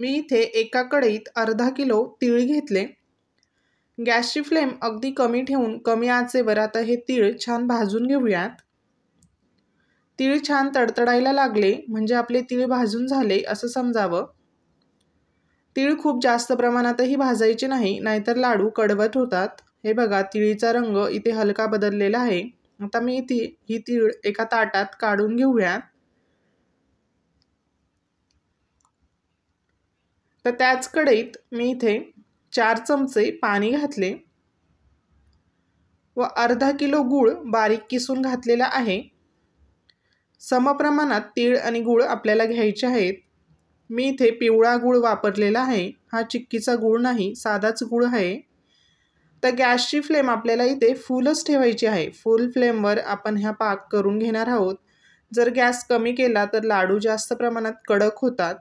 मी इथे एका कढईत अर्धा किलो तीळ घेतले। गॅसची फ्लेम अगदी कमी ठेवून कमी आचेवर आता हे तीळ छान भाजून घेऊयात। तीळ छान तडतडायला लागले म्हणजे आपले तीळ भाजून झाले असं समजावं। तीळ खूप जास्त प्रमाणातही भाजायचे नाही, नाहीतर लाडू कडवट होतात। हे बघा, तिळीचा रंग इथे हलका बदललेला आहे। आता मी इथे ही तीळ एका ताटात काढून घेऊयात। तर त्याच कढईत मी इथे 4 चमचे पाणी घातले व अर्धा किलो गूळ बारीक किसून घातलेला आहे। समप्रमाणात तीळ आणि गूळ आपल्याला घ्यायचे आहेत। मी इथे पिवळा गूळ वापरलेला आहे, हा चिक्कीचा गूळ नाही, साधाच गूळ आहे। तर गॅसची फ्लेम आपल्याला इथे फुलच ठेवायची आहे। फुल फ्लेमवर आपण हा पाक करून घेणार आहोत। जर गॅस कमी केला तर लाडू जास्त प्रमाणात कडक होतात।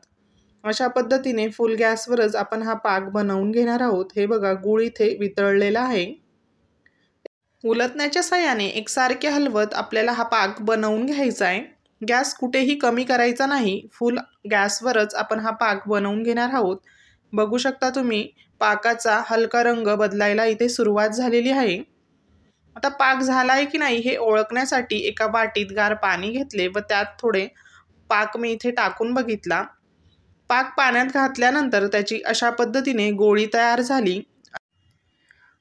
अशा पद्धतीने फुल गॅसवरच आपण हा पाक बनवून घेणार आहोत। हे बघा, गूळ इथे वितळलेला आहे। उलटण्याच्या साहाय्याने एकसारखे हलवत आपल्याला हा पाक बनवून घ्यायचा आहे। गॅस कुठेही कमी करायचा नाही, फुल गॅसवरच आपण हा पाक बनवून घेणार आहोत। बघू शकता तुम्ही, पाकाचा हलका रंग बदलायला इथे सुरुवात झालेली आहे। आता पाक झाला आहे की नाही हे ओळखण्यासाठी एका वाटीत गार पाणी घेतले व त्यात थोडे पाक मी इथे टाकून बघितला। पाक पाण्यात घातल्यानंतर त्याची अशा पद्धतीने गोळी तयार झाली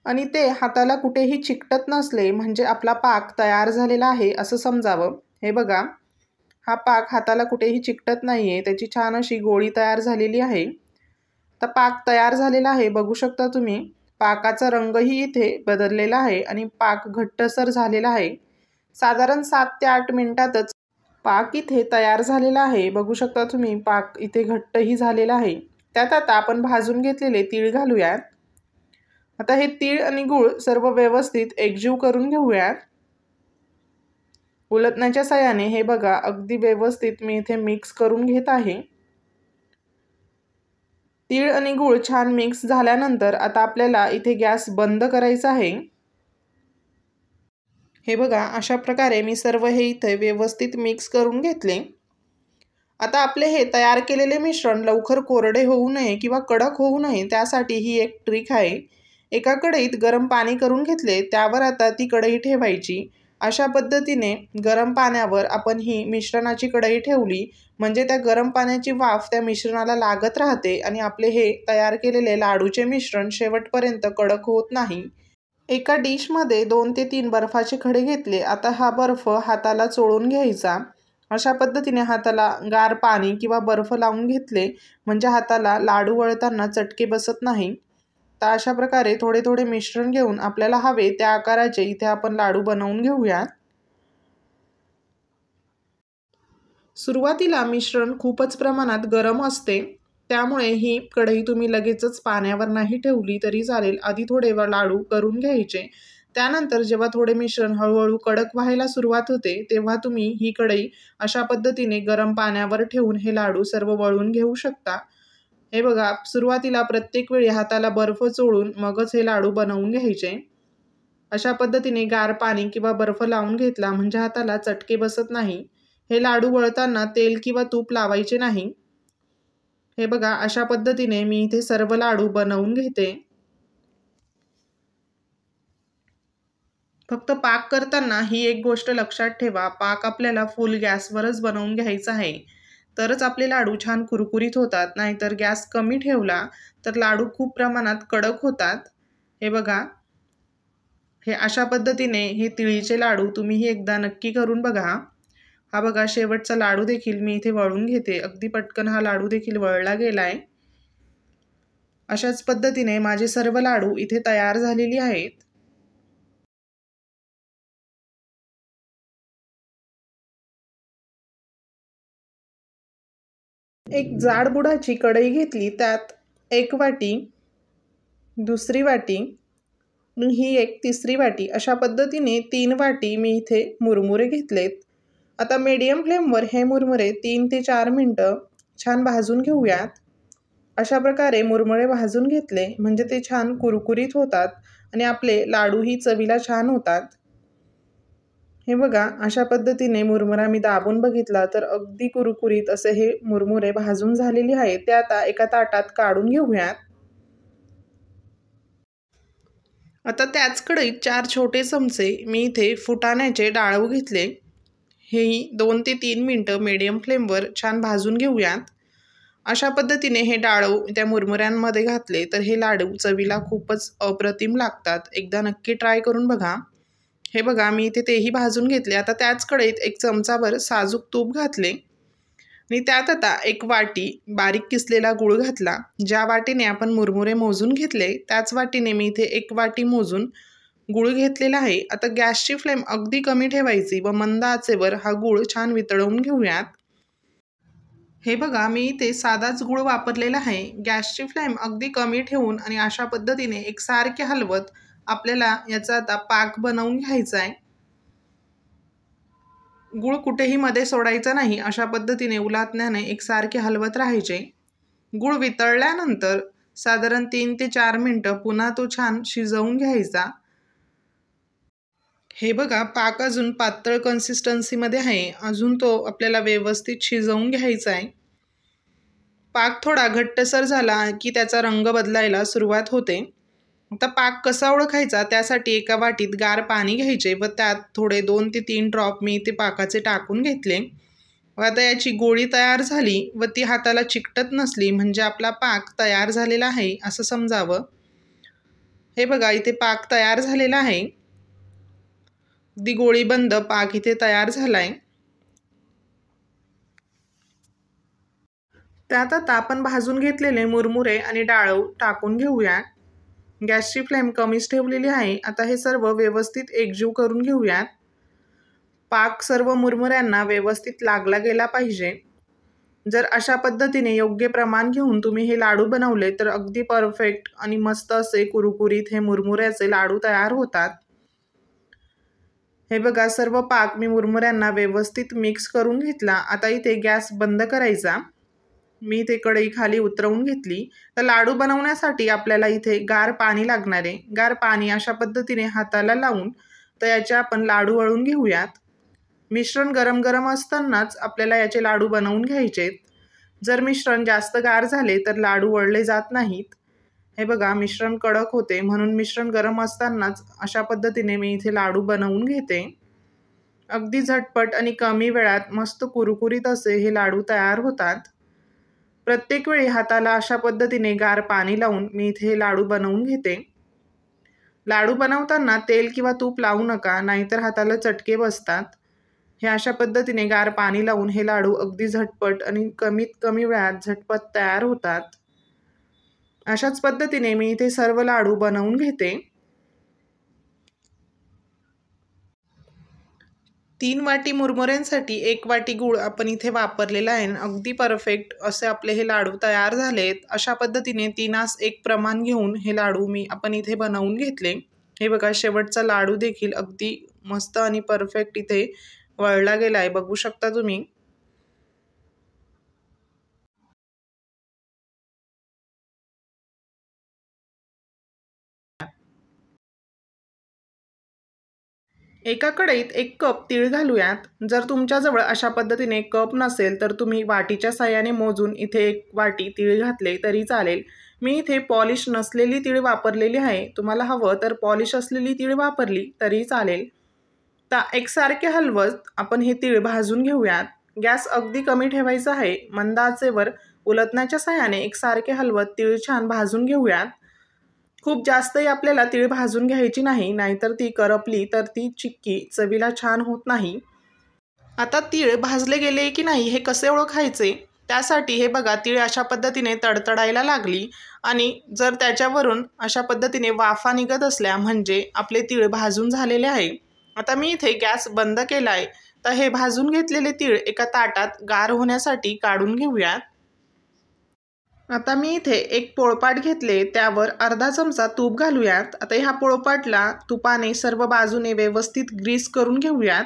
आणि ते हाताला कुठेही चिकटत नसले म्हणजे आपला पाक तयार झालेला आहे असं समजावं। हे बघा, हा पाक हाताला कुठेही चिकटत नाहीये, त्याची छान अशी गोळी तयार झालेली आहे। तर पाक तयार झालेला आहे, बघू शकता तुम्ही। पाकाचा रंगही इथे बदललेला आहे आणि पाक घट्टसर झालेला आहे। साधारण 7 ते 8 मिनिटातच पाक इथे तयार झालेला आहे। बघू शकता तुम्ही, पाक इथे घट्टही झालेला आहे। त्यात आता आपण भाजून घेतलेले तीळ घालूयात। आता हे तीळ आणि गूळ सर्व व्यवस्थित एकजीव करून घेऊयात। उलटण्याच्या साहाय्याने हे बघा, अगदी व्यवस्थित मी इथे मिक्स करून घेत आहे। तीळ आणि गूळ छान मिक्स झाल्यानंतर आता आपल्याला इथे गॅस बंद करायचा आहे। हे बघा, अशा प्रकारे मी सर्व हे इथे व्यवस्थित मिक्स करून घेतले। आता आपले हे तयार केलेले मिश्रण लवकर कोरडे होऊ नये किंवा कडक होऊ नये, त्यासाठी ही एक ट्रिक आहे। एका कढईत गरम पाणी करून घेतले, त्यावर आता ती कढई ठेवायची। अशा पद्धतीने गरम पाण्यावर आपण ही मिश्रणाची कढई ठेवली म्हणजे त्या गरम पाण्याची वाफ त्या मिश्रणाला लागत राहते आणि आपले हे तयार केलेले लाडूचे मिश्रण शेवटपर्यंत कडक होत नाही। एका डिशमध्ये 2 ते 3 बर्फाचे खडे घेतले। आता हा बर्फ हाताला चोळून घ्यायचा। अशा पद्धतीने हाताला गार पाणी किंवा बर्फ लावून घेतले म्हणजे हाताला लाडू वळताना चटके बसत नाही। तर अशा प्रकारे थोडे थोडे मिश्रण घेऊन आपल्याला हवे त्या आकाराचे इथे आपण लाडू बनवून घेऊयात। सुरुवातीला मिश्रण खूपच प्रमाणात गरम असते, त्यामुळे ही कढई तुम्ही लगेचच पाण्यावर नाही ठेवली तरी चालेल। आधी थोडे लाडू करून घ्यायचे, त्यानंतर जेव्हा थोडे मिश्रण हळूहळू कडक व्हायला सुरुवात होते तेव्हा तुम्ही ही कढई अशा पद्धतीने गरम पाण्यावर ठेवून हे लाडू सर्व वळून घेऊ शकता। हे बघा, सुरुवातीला प्रत्येक वेळी हाताला बर्फ चोळून मगच हे लाडू बनवून घ्यायचे। अशा पद्धतीने गार पाणी किंवा बर्फ लावून घेतला म्हणजे हाताला चटके बसत नाही। हे लाडू वळताना तेल किंवा तूप लावायचे नाही। हे बघा, अशा पद्धतीने मी इथे सर्व लाडू बनवून घेते। फक्त पाक करताना ही एक गोष्ट लक्षात ठेवा, पाक आपल्याला फुल गॅसवरच बनवून घ्यायचा आहे, तरच आपले लाडू छान कुरकुरीत होतात। नाहीतर गॅस कमी ठेवला तर लाडू खूप प्रमाणात कडक होतात। हे बघा, हे अशा पद्धतीने हे तिळीचे लाडू तुम्हीही एकदा नक्की करून बघा। हा बघा, शेवटचा लाडू देखील मी इथे वळून घेते। अगदी पटकन हा लाडू देखील वळला गेलाय। अशाच पद्धतीने माझे सर्व लाडू इथे तयार झालेली आहेत। एक जाड बुडाची कढई घेतली, त्यात 1 वाटी, दुसरी वाटी, ही एक तिसरी वाटी, अशा पद्धतीने 3 वाटी मी इथे मुरमुरे घेतलेत। आता मीडियम फ्लेमवर हे मुरमुरे 3 ते 4 मिनिटं छान भाजून घेऊयात। अशा प्रकारे मुरमुरे भाजून घेतले म्हणजे ते छान कुरकुरीत होतात आणि आपले लाडूही चवीला छान होतात। हे बघा, अशा पद्धतीने मुरमुरा मी दाबून बघितला तर अगदी कुरकुरीत असे हे मुरमुरे भाजून झालेले आहेत. ते आता एका ताटात काढून घेऊयात. आता त्याच कढईत 4 छोटे चमचे मी इथे फुटाण्याचे डाळू घेतले. हेही 2 ते 3 मिनटं मीडियम फ्लेमवर छान भाजून घेऊयात. अशा पद्धतीने हे डाळू त्या मुरमुऱ्यांमध्ये घातले तर हे लाडू चवीला खूपच अप्रतिम लागतात. एकदा नक्की ट्राय करून बघा. हे बघा, मी इथे तेही भाजून घेतले. आता त्याच कढईत 1 चमचाभर साजूक तूप घातले आणि त्यात आता 1 वाटी बारीक किसलेला गूळ घातला. ज्या वाटीने आपण मुरमुरे मोजून घेतले त्याच वाटीने मी इथे 1 वाटी मोजून गूळ घेतलेला आहे. आता गॅसची फ्लेम अगदी कमी ठेवायची व मंद आचेवर हा गूळ छान वितळवून घेऊयात. हे बघा, मी इथे साधाच गूळ वापरलेला आहे. गॅसची फ्लेम अगदी कमी ठेवून आणि अशा पद्धतीने एकसारखे हलवत आपल्याला याचा आता पाक बनवून घ्यायचा आहे. गूळ कुठेही मध्ये सोडायचा नाही. अशा पद्धतीने उलथण्याने एकसारखे हलवत राहायचे. गूळ वितळल्यानंतर साधारण 3 ते 4 मिनटं पुन्हा तो छान शिजवून घ्यायचा. हे बघा, पाक अजून पातळ कन्सिस्टन्सीमध्ये आहे. अजून तो आपल्याला व्यवस्थित शिजवून घ्यायचा आहे. पाक थोडा घट्टसर झाला की त्याचा रंग बदलायला सुरुवात होते. आता पाक कसा ओळखायचा त्यासाठी एका वाटीत गार पाणी घ्यायचे व त्यात थोडे 2 ते 3 ड्रॉप मी इथे पाकाचे टाकून घेतले. व आता याची गोळी तयार झाली व ती हाताला चिकटत नसली म्हणजे आपला पाक तयार झालेला आहे असं समजावं. हे बघा, इथे पाक तयार झालेला आहे. अगदी गोळीबंद पाक इथे तयार झालाय. त्यात आता आपण भाजून घेतलेले मुरमुरे आणि डाळू टाकून घेऊया. गॅसची फ्लेम कमीच ठेवलेली आहे. आता हे सर्व व्यवस्थित एकजीव करून घेऊयात. पाक सर्व मुरमुऱ्यांना व्यवस्थित लागला गेला पाहिजे. जर अशा पद्धतीने योग्य प्रमाण घेऊन तुम्ही हे लाडू बनवले तर अगदी परफेक्ट आणि मस्त असे कुरकुरीत हे मुरमुऱ्याचे लाडू तयार होतात. हे बघा, सर्व पाक मी मुरमुऱ्यांना व्यवस्थित मिक्स करून घेतला. आता इथे गॅस बंद करायचा. मी इथे कढई खाली उतरवून घेतली. तर लाडू बनवण्यासाठी आपल्याला इथे गार पाणी लागणार आहे. गार पाणी अशा पद्धतीने हाताला लावून तर याचे आपण लाडू वळून घेऊयात. मिश्रण गरम गरम असतानाच आपल्याला याचे लाडू बनवून घ्यायचेत. जर मिश्रण जास्त गार झाले तर लाडू वळले जात नाहीत. हे बघा, मिश्रण कडक होते म्हणून मिश्रण गरम असतानाच अशा पद्धतीने मी इथे लाडू बनवून घेते. अगदी झटपट आणि कमी वेळात मस्त कुरकुरीत असे हे लाडू तयार होतात. प्रत्येक वेळी हाताला अशा पद्धतीने गार पाणी लावून मी इथे लाडू बनवून घेते. लाडू बनवताना तेल किंवा तूप लावू नका, नाहीतर हाताला चटके बसतात. हे अशा पद्धतीने गार पाणी लावून हे लाडू अगदी झटपट आणि कमीत कमी वेळात झटपट तयार होतात. अशाच पद्धतीने मी इथे सर्व लाडू बनवून घेते. 3 वाटी मुरमुऱ्यांसाठी 1 वाटी गूळ आपण इथे वापरलेला आहे. अगदी परफेक्ट असे आपले हे लाडू तयार झालेत. अशा पद्धतीने 3:1 प्रमाण घेऊन हे लाडू आपण इथे बनवून घेतले. हे बघा, शेवटचा लाडू देखील अगदी मस्त आणि परफेक्ट इथे वळला गेला आहे. बघू शकता तुम्ही. एका कढईत 1 कप तीळ घालूयात. जर तुमच्याजवळ अशा पद्धतीने कप नसेल तर तुम्ही वाटीच्या साहाय्याने मोजून इथे 1 वाटी तीळ घातले तरी चालेल. मी इथे पॉलिश नसलेली तीळ वापरलेली आहे. तुम्हाला हवं तर पॉलिश असलेली तीळ वापरली तरी चालेल. तर एकसारखे हलवत आपण हे तीळ भाजून घेऊयात. गॅस अगदी कमी ठेवायचा आहे. मंद आचेवर उलटण्याच्या साहाय्याने एकसारखे हलवत तीळ छान भाजून घेऊयात. खूप जास्तही आपल्याला तीळ भाजून घ्यायची नाही, नाहीतर ती करपली तर ती चिक्की चवीला छान होत नाही. आता तीळ भाजले गेले की नाही हे कसे ओळखायचे त्यासाठी हे बघा, तीळ अशा पद्धतीने तडतडायला लागली आणि जर त्याच्यावरून अशा पद्धतीने वाफा निघत असल्या म्हणजे आपले तीळ भाजून झालेले आहे. आता मी इथे गॅस बंद केला आहे. तर हे भाजून घेतलेले तीळ एका ताटात गार होण्यासाठी काढून घेऊयात. आता मी इथे 1 पोळपाट घेतले. त्यावर अर्धा चमचा तूप घालूयात. आता ह्या पोळपाटला तुपाने सर्व बाजूने व्यवस्थित ग्रीस करून घेऊयात.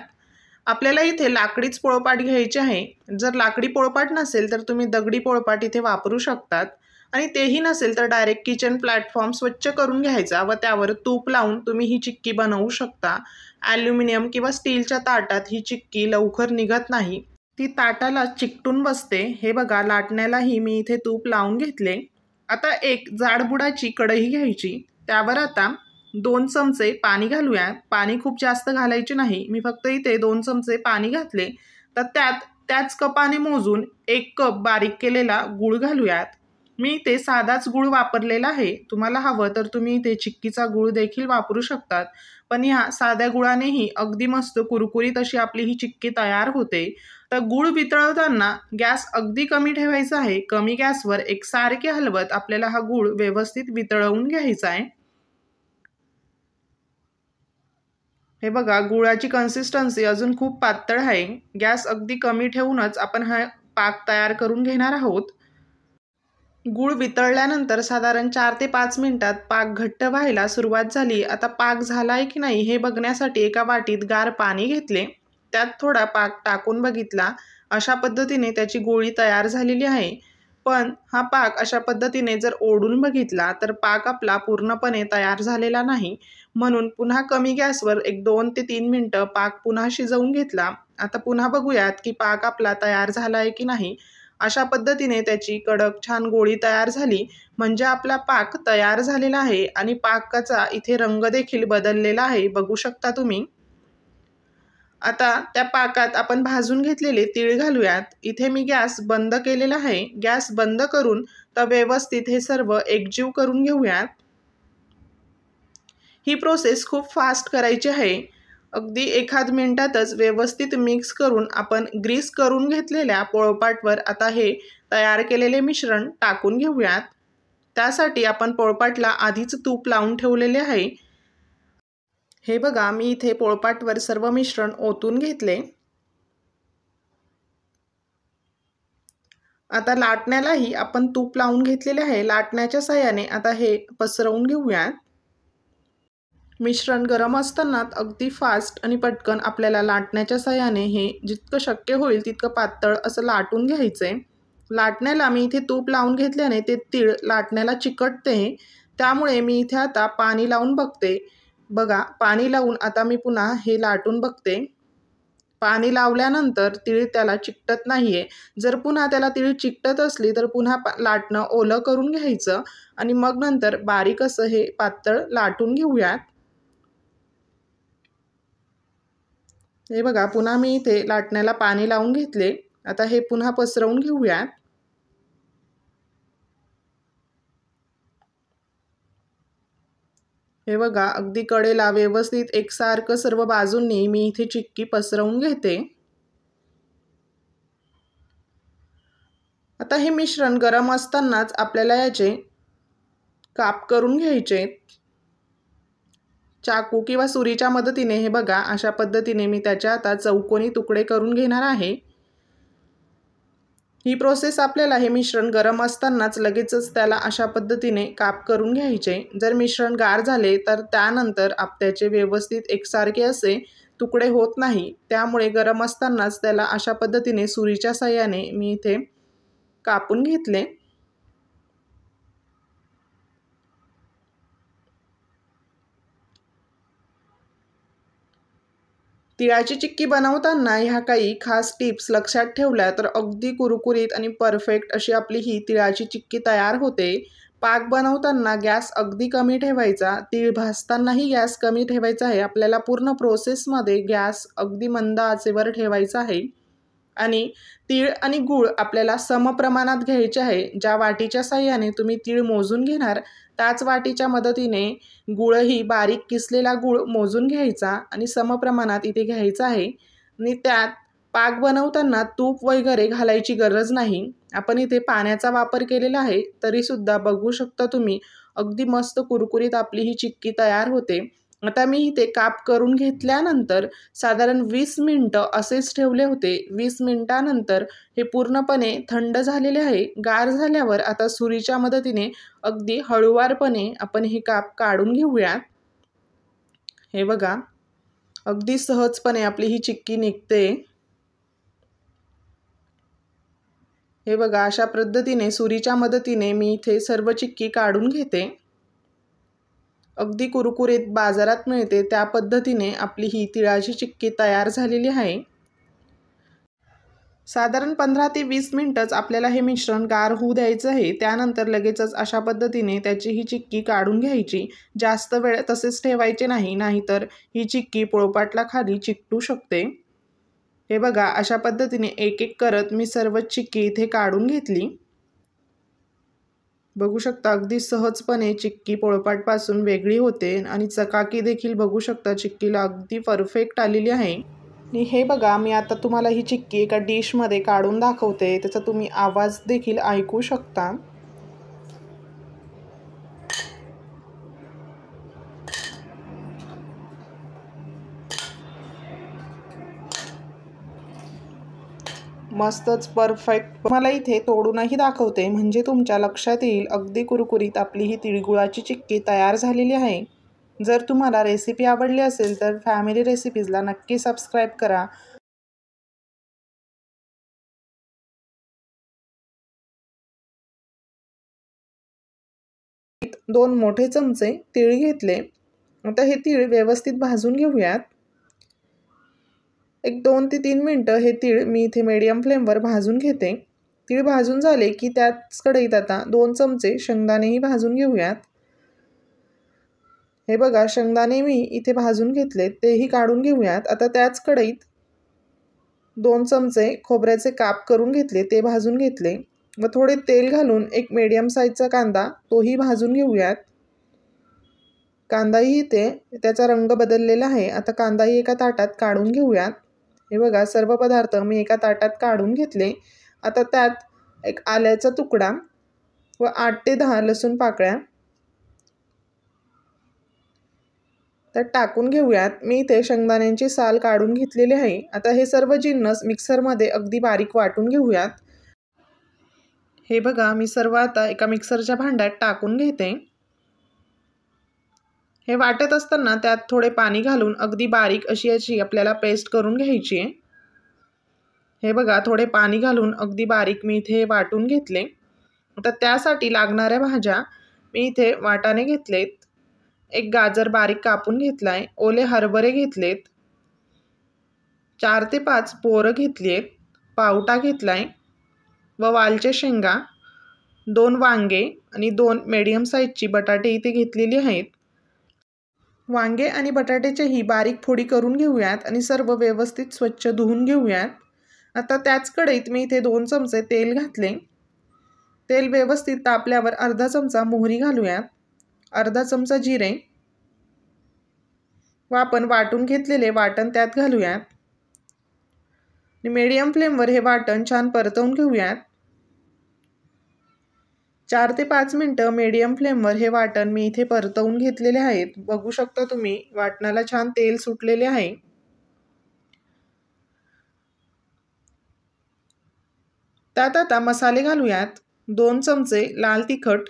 आपल्याला इथे लाकडीच पोळपाट घ्यायचे आहे. जर लाकडी पोळपाट नसेल तर तुम्ही दगडी पोळपाट इथे वापरू शकतात. आणि तेही नसेल तर डायरेक्ट किचन प्लॅटफॉर्म स्वच्छ करून घ्यायचा व त्यावर तूप लावून तुम्ही ही चिक्की बनवू शकता. ॲल्युमिनियम किंवा स्टीलच्या ताटात ही चिक्की लवकर निघत नाही, ती ताटाला चिकटून बसते. हे बघा, लाटण्यालाही मी इथे तूप लावून घेतले. आता एक जाडबुडाची कढई घ्यायची, त्यावर आता 2 चमचे पाणी घालूया. पाणी खूप जास्त घालायचे नाही, मी फक्त इथे 2 चमचे पाणी घातले. तर त्याच कपाने मोजून 1 कप बारीक केलेला गूळ घालूयात. मी इथे साधाच गूळ वापरलेला आहे, तुम्हाला हवं तर तुम्ही इथे चिक्कीचा गूळ देखील वापरू शकतात. पण ह्या साध्या गुळानेही अगदी मस्त कुरकुरीत अशी आपली ही चिक्की तयार होते. तर गूळ वितळवताना गॅस अगदी कमी ठेवायचा आहे. कमी गॅसवर एकसारखे हलवत आपल्याला हा गूळ व्यवस्थित वितळवून घ्यायचा आहे. हे बघा, गुळाची कन्सिस्टन्सी अजून खूप पातळ आहे. गॅस अगदी कमी ठेवूनच आपण हा पाक तयार करून घेणार आहोत. गूळ वितळल्यानंतर साधारण 4 ते 5 मिनिटात पाक घट्ट व्हायला सुरुवात झाली. आता पाक झाला आहे की नाही हे बघण्यासाठी एका वाटीत गार पाणी घेतले, त्यात थोडा पाक टाकून बघितला. अशा पद्धतीने त्याची गोळी तयार झालेली आहे. पण हा पाक अशा पद्धतीने जर ओढून बघितला तर पाक आपला पूर्णपणे तयार झालेला नाही. म्हणून पुन्हा कमी गॅसवर एक 2 ते 3 मिनिटं पाक पुन्हा शिजवून घेतला. आता पुन्हा बघूयात की पाक आपला तयार झाला आहे की नाही. अशा पद्धतीने त्याची कडक छान गोळी तयार झाली म्हणजे आपला पाक तयार झालेला आहे आणि पाकाचा इथे रंग देखील बदललेला आहे, बघू शकता तुम्ही. आता त्या पाकात आपण भाजून घेतलेले तीळ घालूयात. इथे मी गॅस बंद केलेला आहे. गॅस बंद करून तर व्यवस्थित हे सर्व एकजीव करून घेऊयात. ही प्रोसेस खूप फास्ट करायची आहे. अगदी एखाद मिनिटातच व्यवस्थित मिक्स करून आपण ग्रीस करून घेतलेल्या पोळपाटवर आता हे तयार केलेले मिश्रण टाकून घेऊयात. त्यासाठी आपण पोळपाटला आधीच तूप लावून ठेवलेले आहे. हे बघा, मी इथे पोळपाटवर सर्व मिश्रण ओतून घेतले. आता लाटण्यालाही आपण तूप लावून घेतलेले आहे. लाटण्याच्या साहाय्याने आता हे पसरवून घेऊयात. मिश्रण गरम असताना अगदी फास्ट आणि पटकन आपल्याला लाटण्याच्या साहाय्याने हे जितकं शक्य होईल तितकं पातळ असं लाटून घ्यायचं आहे. लाटण्याला मी इथे तूप लावून घेतल्याने ते तीळ लाटण्याला चिकटते, त्यामुळे मी इथे आता पाणी लावून बघते. बघा, पाणी लावून आता मी पुन्हा हे लाटून बघते. पाणी लावल्यानंतर तीळ त्याला चिकटत नाही आहे. जर पुन्हा त्याला तीळ चिकटत असली तर पुन्हा लाटणं ओलं करून घ्यायचं आणि मग नंतर बारीक असं हे पातळ लाटून घेऊयात. हे बघा, पुन्हा मी इथे लाटण्याला पाणी लावून घेतले. आता हे पुन्हा पसरवून घेऊयात. हे बघा, अगदी कडेला व्यवस्थित एकसारखं सर्व बाजूंनी मी इथे चिक्की पसरवून घेते. आता हे मिश्रण गरम असतानाच आपल्याला याचे काप करून घ्यायचे. चाकू किंवा सुरीच्या मदतीने हे बघा, अशा पद्धतीने मी त्याच्या आता चौकोनी तुकडे करून घेणार आहे. ही प्रोसेस आपल्याला हे मिश्रण गरम असतानाच लगेचच त्याला अशा पद्धतीने काप करून घ्यायचे. जर मिश्रण गार झाले तर त्यानंतर त्याचे व्यवस्थित एकसारखे असे तुकडे होत नाही. त्यामुळे गरम असतानाच त्याला अशा पद्धतीने सुरीच्या साहाय्याने मी इथे कापून घेतले. तिळाची चिक्की बनवताना ह्या काही खास टिप्स लक्षात ठेवल्या तर अगदी कुरकुरीत आणि परफेक्ट अशी आपली ही तिळाची चिक्की तयार होते. पाक बनवताना गॅस अगदी कमी ठेवायचा, तीळ भाजतानाही गॅस कमी ठेवायचा आहे. आपल्याला पूर्ण प्रोसेसमध्ये गॅस अगदी मंद आचेवर ठेवायचा आहे. आणि तीळ आणि गूळ आपल्याला समप्रमाणात घ्यायचे आहे. ज्या वाटीच्या साहाय्याने तुम्ही तीळ मोजून घेणार त्याच वाटीच्या मदतीने गूळही बारीक किसलेला गूळ मोजून घ्यायचा आणि समप्रमाणात इथे घ्यायचा आहे. आणि त्यात पाक बनवताना तूप वगैरे घालायची गरज नाही. आपण इथे पाण्याचा वापर केलेला आहे, तरीसुद्धा बघू शकता तुम्ही अगदी मस्त कुरकुरीत आपली ही चिक्की तयार होते. आता मी इथे काप करून घेतल्यानंतर साधारण 20 मिनिटं असेच ठेवले होते. 20 मिनिटानंतर हे पूर्णपणे थंड झालेले आहे. गार झाल्यावर आता सुरीच्या मदतीने अगदी हळूवारपणे आपण हे काप काढून घेऊयात. हे बघा, अगदी सहजपणे आपली ही चिक्की निघते. हे बघा, अशा पद्धतीने सुरीच्या मदतीने मी इथे सर्व चिक्की काढून घेते। अगदी कुरकुरीत बाजारात मिळते त्या पद्धतीने आपली ही तिळाची चिक्की तयार झालेली आहे। साधारण 15 ते 20 मिनिटच आपल्याला हे मिश्रण गार होऊ द्यायचं आहे। त्यानंतर लगेचच अशा पद्धतीने त्याची ही चिक्की काढून घ्यायची। जास्त वेळ तसेच ठेवायचे नाही, नाहीतर ही चिक्की पोळपाटला खाली चिकटू शकते। हे बघा, अशा पद्धतीने एक एक करत मी सर्व चिक्की इथे काढून घेतली। बघू शकता अगदी सहजपणे चिक्की पोळपाटपासून वेगळी होते आणि चकाकी देखील बघू शकता चिक्कीला अगदी परफेक्ट आलेली आहे। आणि हे बघा, मी आता तुम्हाला ही चिक्की एका डिशमध्ये काढून दाखवते, त्याचा तुम्ही आवाज देखील ऐकू शकता। मस्तच परफेक्ट। मला इथे तोडूनही दाखवते म्हणजे तुमच्या लक्षात येईल अगदी कुरकुरीत आपली ही तिळगुळाची चिक्की तयार झालेली आहे। जर तुम्हाला रेसिपी आवडली असेल तर फॅमिली रेसिपीजला नक्की सबस्क्राईब करा। 2 मोठे चमचे तीळ घेतले। आता हे तीळ व्यवस्थित भाजून घेऊयात। एक 2 ते 3 मिनिटं हे तीळ मी इथे मीडियम फ्लेमवर भाजून घेते। तीळ भाजून झाले की त्याच कढईत आता 2 चमचे शेंगदाणेही भाजून घेऊयात। हे बघा, शेंगदाणे मी इथे भाजून घेतले, तेही काढून घेऊयात। आता त्याच कढईत 2 चमचे खोबऱ्याचे काप करून घेतले, ते भाजून घेतले व थोडे तेल घालून एक मीडियम साईजचा कांदा तोही भाजून घेऊयात। कांदाही इथे त्याचा रंग बदललेला आहे। आता कांदाही एका ताटात काढून घेऊयात। हे बघा, सर्व पदार्थ मी एका ताटात काढून घेतले। आता त्यात एक आल्याचा तुकडा व 8 ते 10 लसूण पाकळ्या त्यात टाकून घेऊयात। मी इथे शेंगदाण्यांची साल काढून घेतलेली आहे। आता हे सर्व जिन्नस मिक्सरमध्ये अगदी बारीक वाटून घेऊयात। हे बघा, मी सर्व आता एका मिक्सरच्या भांड्यात टाकून घेते। हे वाटत असताना त्यात थोडे पाणी घालून अगदी बारीक अशी याची आपल्याला पेस्ट करून घ्यायची आहे। हे बघा, थोडे पाणी घालून अगदी बारीक मी इथे वाटून घेतले। आता त्यासाठी लागणाऱ्या भाज्या मी इथे वाटाणे घेतलेत, एक गाजर बारीक कापून घेतलाय, ओले हरभरे घेतलेत, 4 ते 5 पोरं घेतलीत, पावटा घेतलाय व वालचे शेंगा, 2 वांगे आणि 2 मीडियम साईजची बटाटे इथे घेतलेली आहेत। वांगे आणि बटाट्याचेही बारीक फोडी करून घेऊयात आणि सर्व व्यवस्थित स्वच्छ धुवून घेऊयात। आता त्याच कढईत मी इथे 2 चमचे तेल घातले। तेल व्यवस्थित तापल्यावर अर्धा चमचा मोहरी घालूयात, अर्धा चमचा जिरे व आपण वाटून घेतलेले वाटण त्यात घालूयात। मीडियम फ्लेमवर हे वाटण छान परतवून घेऊयात। 4 ते 5 मिनिटं मीडियम फ्लेमवर हे वाटण मी इथे परतवून घेतलेले आहेत। बघू शकता तुम्ही वाटणाला छान तेल सुटलेले आहे। त्यात आता मसाले घालूयात। 2 चमचे लाल तिखट,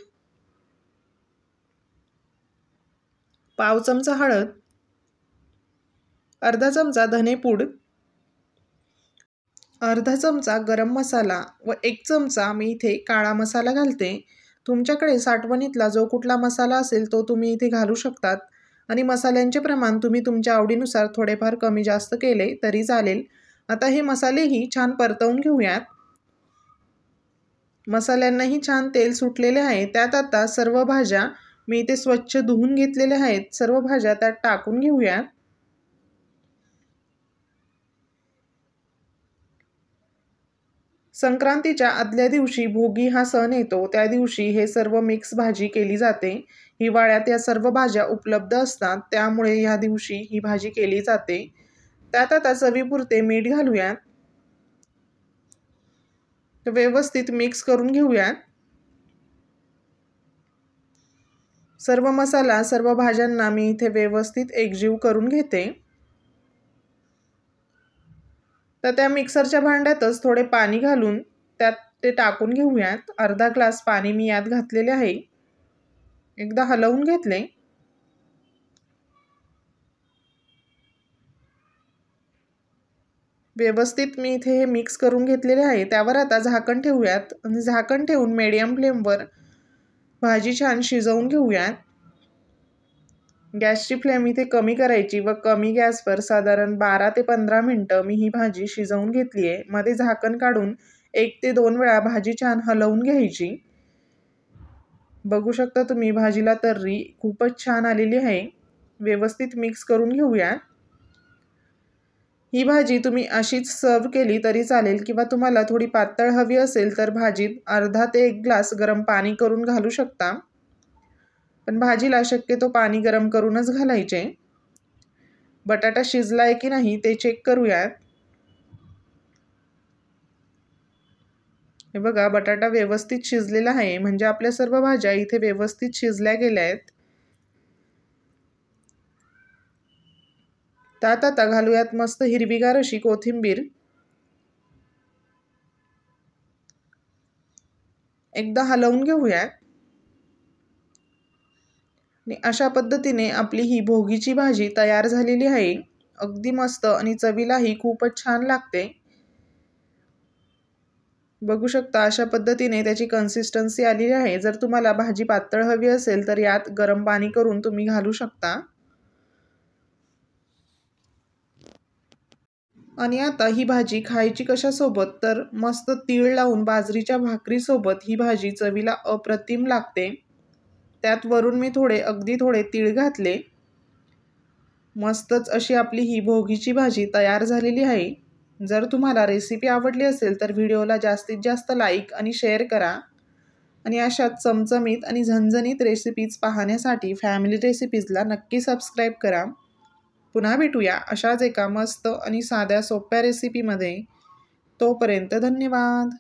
पाव चमचा हळद, अर्धा चमचा धनेपूड, अर्धा चमचा गरम मसाला व 1 चमचा मी इथे काळा मसाला घालते। तुमच्याकडे साठवणीतला जो कुठला मसाला असेल तो तुम्ही इथे घालू शकतात आणि मसाल्यांचे प्रमाण तुम्ही तुमच्या आवडीनुसार थोडेफार कमी जास्त केले तरी चालेल। आता हे मसालेही छान परतवून घेऊयात। मसाल्यांनाही छान तेल सुटलेले आहे। त्यात आता सर्व भाज्या मी इथे स्वच्छ धुवून घेतलेल्या आहेत, सर्व भाज्या त्यात टाकून घेऊयात। संक्रांतीच्या आदल्या दिवशी भोगी हा सण येतो, त्या दिवशी हे सर्व मिक्स भाजी केली जाते। हिवाळ्यात या सर्व भाज्या उपलब्ध असतात, त्यामुळे या दिवशी ही भाजी केली जाते। त्यात आता चवीपुरते मीठ घालूयात, व्यवस्थित मिक्स करून घेऊयात। सर्व मसाला सर्व भाज्यांना मी इथे व्यवस्थित एकजीव करून घेते। तर त्या मिक्सरच्या भांड्यातच थोडे पाणी घालून त्यात ते टाकून घेऊयात। अर्धा ग्लास पाणी मी यात घातलेले आहे। एकदा हलवून घेतले। व्यवस्थित मी इथे हे मिक्स करून घेतलेले आहे। त्यावर आता झाकण ठेवूयात आणि झाकण ठेवून मीडियम फ्लेमवर भाजी छान शिजवून घेऊयात। गॅसची फ्लेम इथे कमी करायची व कमी गॅसवर साधारण 12 ते 15 मिनिटं मी ही भाजी शिजवून घेतली आहे। मध्ये झाकण काढून 1 ते 2 वेळा भाजी छान हलवून घ्यायची। बघू शकता तुम्ही भाजीला तर्री खूपच छान आलेली आहे। व्यवस्थित मिक्स करून घेऊया। ही भाजी तुम्ही अशीच सर्व केली तरी चालेल किंवा तुम्हाला थोडी पातळ हवी असेल तर भाजीत अर्धा ते 1 ग्लास गरम पाणी करून घालू शकता। पण भाजीला शक्यतो पाणी गरम करूनच घालायचे। बटाटा शिजलाय की नाही ते चेक करूयात। हे बघा बटाटा व्यवस्थित शिजलेला आहे, म्हणजे आपल्या सर्व भाज्या इथे व्यवस्थित शिजल्या गेल्या आहेत। त्यात आता घालूयात मस्त हिरवीगार अशी कोथिंबीर। एकदा हलवून घेऊयात। आणि अशा पद्धतीने आपली ही भोगीची भाजी तयार झालेली आहे। अगदी मस्त आणि चवीलाही खूपच छान लागते। बघू शकता अशा पद्धतीने त्याची कन्सिस्टन्सी आलेली आहे। जर तुम्हाला भाजी पातळ हवी असेल तर यात गरम पाणी करून तुम्ही घालू शकता। आणि आता ही भाजी खायची कशासोबत तर मस्त तीळ लावून बाजरीच्या भाकरीसोबत ही भाजी चवीला अप्रतिम लागते। त्यात वरून मी अगदी थोडे तीळ घातले। मस्तच अशी आपली ही भोगीची भाजी तयार झालेली आहे। जर तुम्हाला रेसिपी आवडली असेल तर व्हिडिओला जास्तीत जास्त लाईक आणि शेअर करा। आणि अशाच चमचमीत आणि झणझणीत रेसिपीज पाहण्यासाठी फॅमिली रेसिपीजला नक्की सबस्क्राईब करा। पुन्हा भेटूया अशाच एका मस्त आणि साध्या सोप्या रेसिपीमध्ये। तोपर्यंत धन्यवाद।